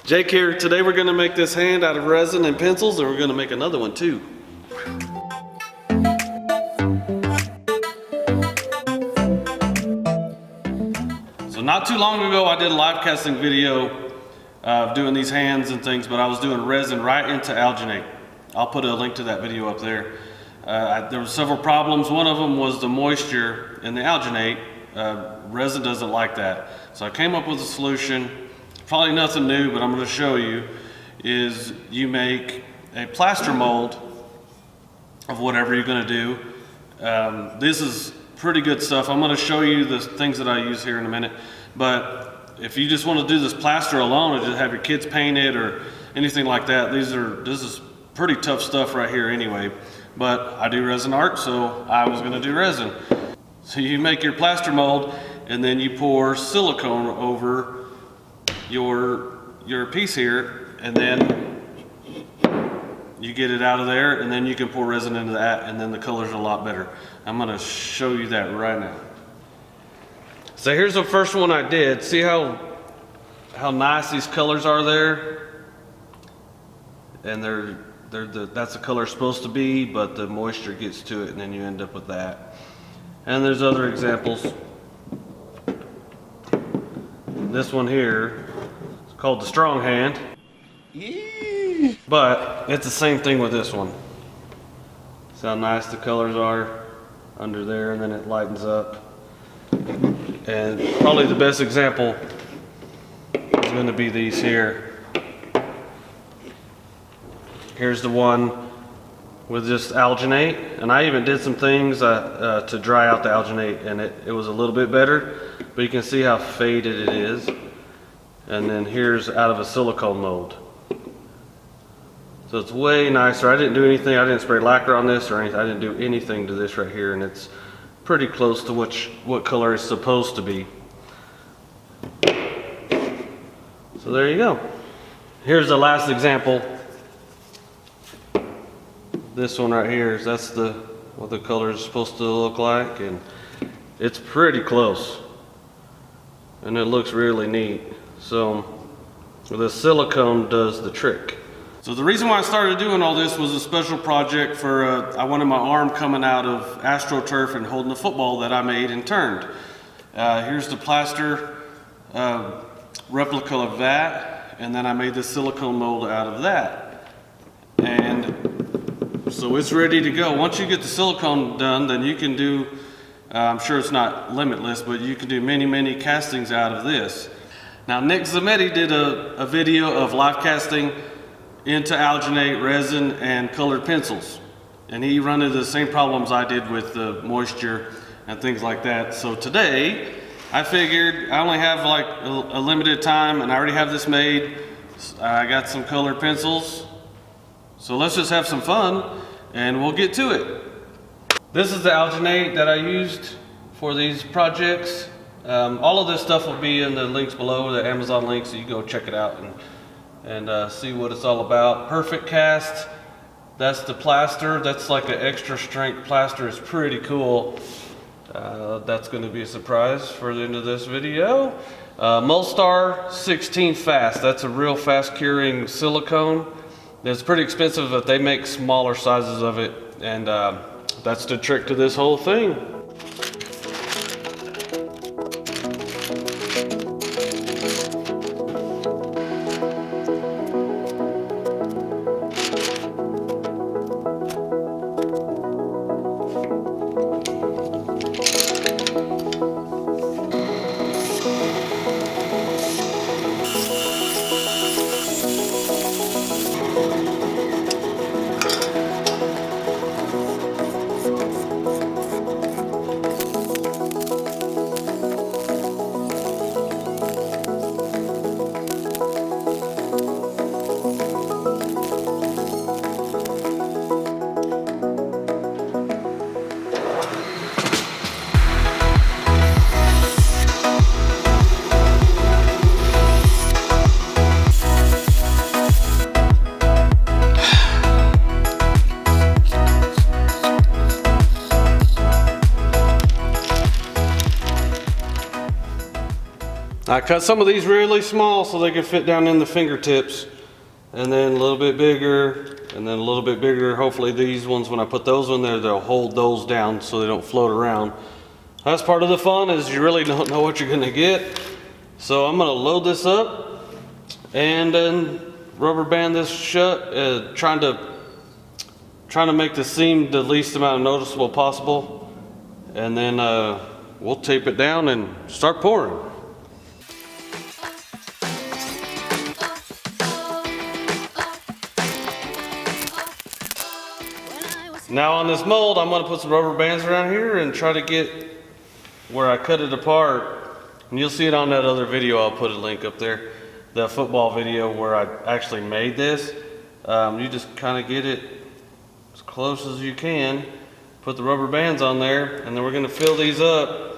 Jake here. Today we're going to make this hand out of resin and pencils, and we're going to make another one too. So not too long ago I did a live casting video of doing these hands and things, but I was doing resin right into alginate. I'll put a link to that video up there. There were several problems. One of them was the moisture in the alginate. Resin doesn't like that. So I came up with a solution. Probably nothing new, but I'm going to show you, is you make a plaster mold of whatever you're going to do. This is pretty good stuff. I'm going to show you the things that I use here in a minute, but if you just want to do this plaster alone and just have your kids paint it or anything like that, this is pretty tough stuff right here anyway. But I do resin art, so I was going to do resin. So you make your plaster mold and then you pour silicone over your piece here, and then you get it out of there, and then you can pour resin into that, and then the color's a lot better. I'm going to show you that right now. So here's the first one I did. See how nice these colors are there? And that's the color it's supposed to be, but the moisture gets to it, and then you end up with that. And there's other examples. This one here is called the strong hand. Yee. But it's the same thing with this one. See how nice the colors are under there, and then it lightens up. And probably the best example is going to be these here. Here's the one with just alginate, and I even did some things to dry out the alginate, and it was a little bit better, but you can see how faded it is. And then here's out of a silicone mold. So it's way nicer. I didn't do anything. I didn't spray lacquer on this or anything. I didn't do anything to this right here, and it's pretty close to what color it's supposed to be. So there you go. Here's the last example. This one right here, that's what the color is supposed to look like, and it's pretty close, and it looks really neat. So the silicone does the trick. So the reason why I started doing all this was a special project for I wanted my arm coming out of AstroTurf and holding the football that I made and turned. Here's the plaster replica of that, and then I made the silicone mold out of that. And so it's ready to go. Once you get the silicone done, then you can do, I'm sure it's not limitless, but you can do many castings out of this. Now Nick Zametti did a video of live casting into alginate, resin, and colored pencils. And he run into the same problems I did with the moisture and things like that. So today, I figured I only have like a limited time, and I already have this made. I got some colored pencils. So let's just have some fun, and we'll get to it. This is the alginate that I used for these projects. All of this stuff will be in the links below, the Amazon links, so you go check it out and see what it's all about. Perfect cast, that's the plaster. That's like an extra strength plaster. It's pretty cool. That's going to be a surprise for the end of this video. Molstar 16 fast, that's a real fast curing silicone. It's pretty expensive, but they make smaller sizes of it, and that's the trick to this whole thing. I cut some of these really small so they can fit down in the fingertips, and then a little bit bigger, and then a little bit bigger. Hopefully these ones, when I put those in there, they'll hold those down so they don't float around. That's part of the fun, is you really don't know what you're gonna get. So I'm gonna load this up and then rubber band this shut, trying to make the seam the least amount of noticeable possible. And then we'll tape it down and start pouring. Now on this mold, I'm gonna put some rubber bands around here and try to get where I cut it apart. And you'll see it on that other video. I'll put a link up there. The football video where I actually made this. You just kind of get it as close as you can. Put the rubber bands on there, and then we're gonna fill these up.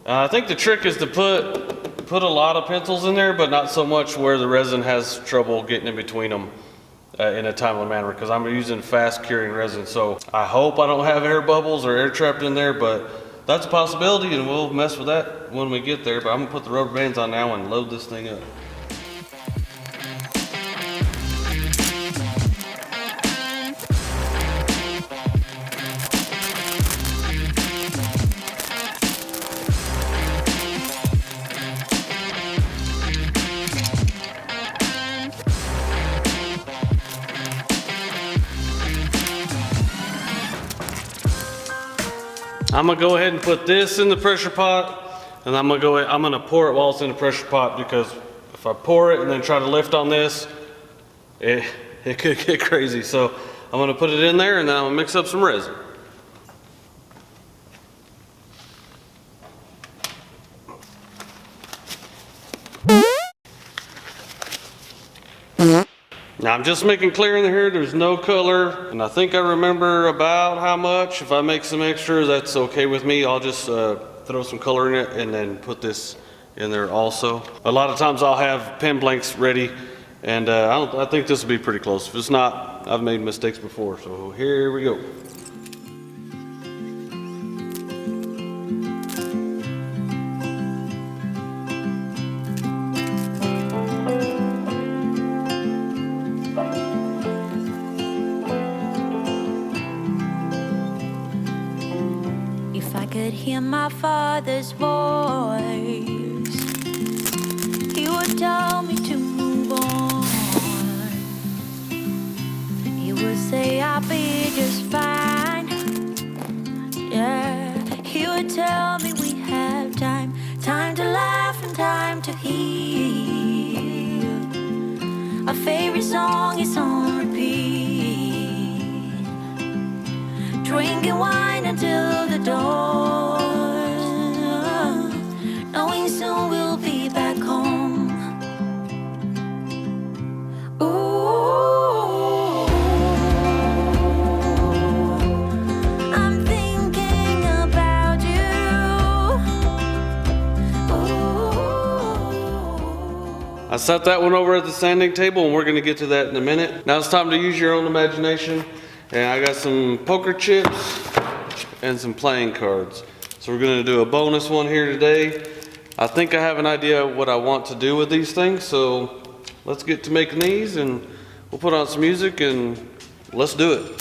I think the trick is to put a lot of pencils in there, but not so much where the resin has trouble getting in between them. In a timely manner, because I'm using fast curing resin. So I hope I don't have air bubbles or air trapped in there, but that's a possibility, and we'll mess with that when we get there. But I'm gonna put the rubber bands on now and load this thing up. I'm gonna go ahead and put this in the pressure pot, and I'm gonna pour it while it's in the pressure pot, because if I pour it and then try to lift on this, it could get crazy. So I'm gonna put it in there, and then I'm gonna mix up some resin. Now I'm just making clear in here, there's no color, and I think I remember about how much. If I make some extra, that's okay with me. I'll just throw some color in it and then put this in there also. A lot of times I'll have pen blanks ready, and I think this will be pretty close. If it's not, I've made mistakes before, so here we go. Could hear my father's voice, he would tell me to move on. He would say I'll be just fine. Yeah, he would tell me we have time to laugh and time to heal. Our favorite song is on repeat, drinking wine until the dawn, knowing soon we'll be back home. Ooh, I'm thinking about you. Ooh. I set that one over at the sanding table, and we're gonna get to that in a minute. Now it's time to use your own imagination. And I got some poker chips and some playing cards. So we're gonna do a bonus one here today. I think I have an idea of what I want to do with these things, so let's get to making these, and we'll put on some music and let's do it.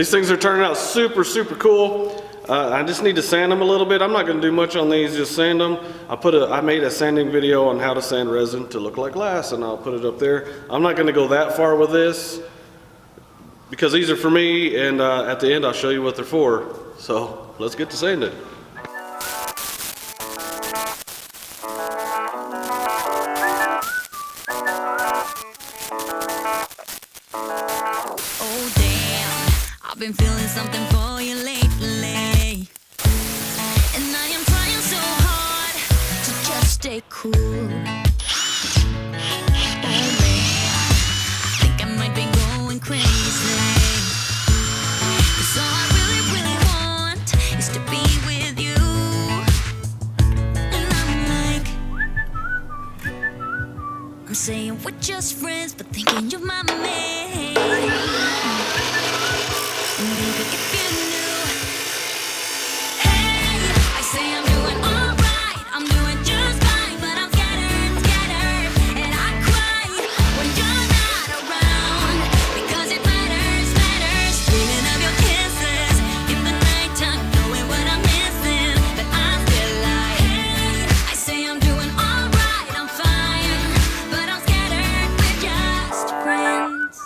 These things are turning out super, super cool. I just need to sand them a little bit. I'm not gonna do much on these, just sand them. I made a sanding video on how to sand resin to look like glass, and I'll put it up there. I'm not gonna go that far with this because these are for me, and at the end I'll show you what they're for. So let's get to sanding. Oh damn, I've been feeling something for you lately, and I am trying so hard to just stay cool. Oh man, I think I might be going crazy, 'cause all I really, really want is to be with you. And I'm saying we're just friends, but thinking you're my man. Baby, if you knew, hey, I say I'm doing alright, I'm doing just fine, but I'm scattered, and I cry when you're not around, because it matters, dreaming of your kisses in the nighttime, knowing what I'm missing, but I'm still like, hey, I say I'm doing alright, I'm fine, but I'm scattered, we're just friends.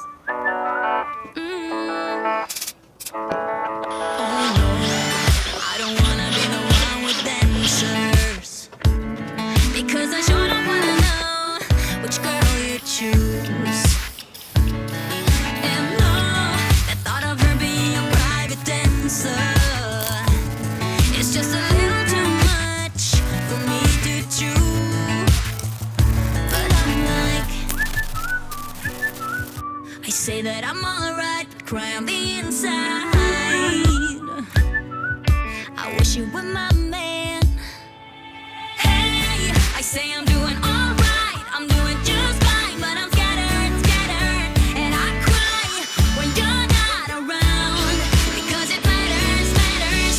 Because I sure don't wanna know which girl you choose. And no, the thought of her being a private dancer, it's just a little too much for me to chew. But I'm like, I say that I'm alright, but cry on the inside. I wish you were my man. Hey, I say I'm doing alright, I'm doing just fine, but I'm scattered, and I cry when you're not around, because it matters,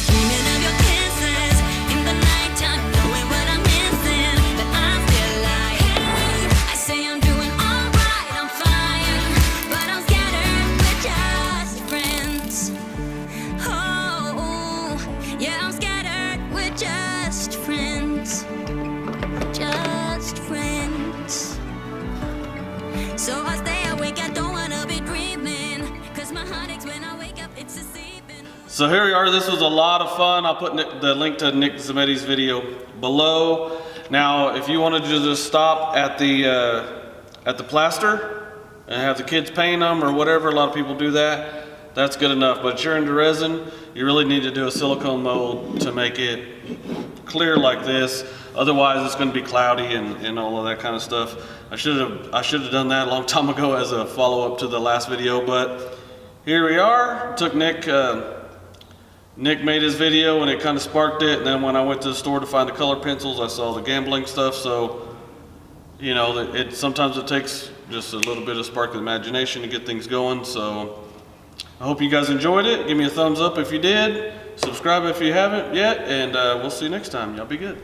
dreaming of your kisses in the nighttime, knowing what I'm missing, but I'm still like, hey, I say I'm doing alright, I'm fine, but I'm scattered, we're just friends. Oh, yeah, I'm scattered, we're just friends. Just friends. So I stay awake, I don't wanna be dreaming, 'cause my heart aches when I wake up, it's deceiving. So here we are. This was a lot of fun. I'll put the link to Nick Zametti's video below. Now, if you wanted to just stop at the plaster and have the kids paint them or whatever, a lot of people do that. That's good enough. But if you're into resin, you really need to do a silicone mold to make it clear like this. Otherwise, it's going to be cloudy and all of that kind of stuff. I should have done that a long time ago as a follow-up to the last video, but here we are. Took Nick made his video and it kind of sparked it, and then when I went to the store to find the color pencils, I saw the gambling stuff. So, you know, sometimes it takes just a little bit of spark of imagination to get things going. So I hope you guys enjoyed it. Give me a thumbs up if you did. Subscribe if you haven't yet, and we'll see you next time. Y'all be good.